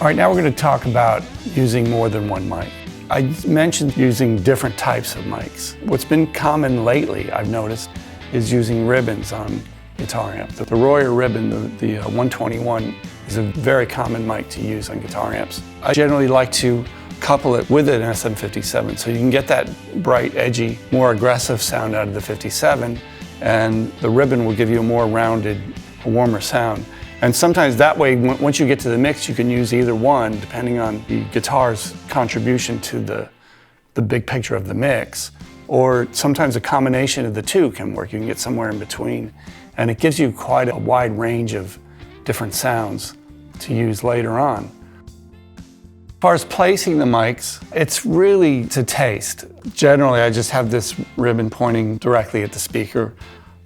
All right, now we're going to talk about using more than one mic. I mentioned using different types of mics. What's been common lately, I've noticed, is using ribbons on guitar amps. The Royer ribbon, the 121, is a very common mic to use on guitar amps. I generally like to couple it with an SM57 so you can get that bright, edgy, more aggressive sound out of the 57, and the ribbon will give you a more rounded, a warmer sound. And sometimes that way, once you get to the mix, you can use either one, depending on the guitar's contribution to the big picture of the mix. Or sometimes a combination of the two can work. You can get somewhere in between. And it gives you quite a wide range of different sounds to use later on. As far as placing the mics, it's really to taste. Generally, I just have this ribbon pointing directly at the speaker.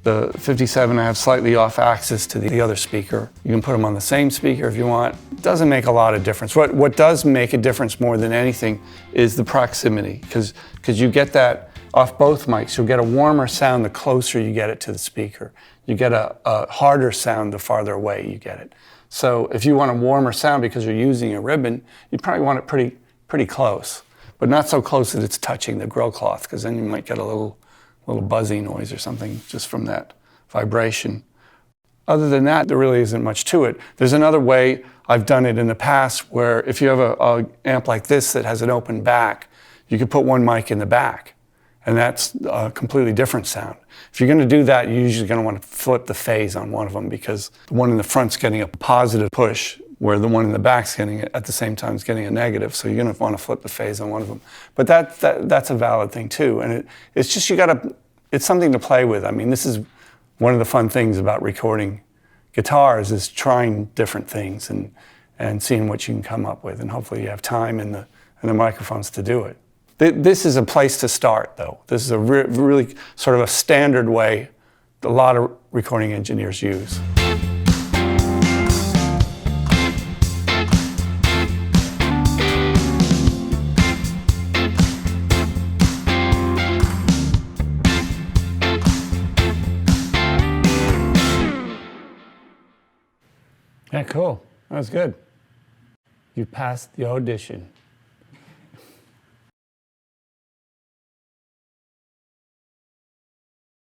The 57, I have slightly off axis to the other speaker. You can put them on the same speaker if you want. It doesn't make a lot of difference. What does make a difference more than anything is the proximity, because you get that off both mics. You'll get a warmer sound the closer you get it to the speaker. You get a harder sound the farther away you get it. So if you want a warmer sound because you're using a ribbon, you probably want it pretty close, but not so close that it's touching the grill cloth, because then you might get a little buzzy noise or something just from that vibration. Other than that, there really isn't much to it. There's another way I've done it in the past where if you have an amp like this that has an open back, you could put one mic in the back, and that's a completely different sound. If you're going to do that, you're usually going to want to flip the phase on one of them, because the one in the front's getting a positive push where the one in the back's getting it at the same time is getting a negative, so you're going to want to flip the phase on one of them. But that's a valid thing too, and it's just it's something to play with. I mean, this is one of the fun things about recording guitars, is trying different things and seeing what you can come up with, and hopefully you have time and the microphones to do it. This is a place to start, though. This is a really sort of a standard way a lot of recording engineers use. Yeah, cool. That was good. You passed the audition.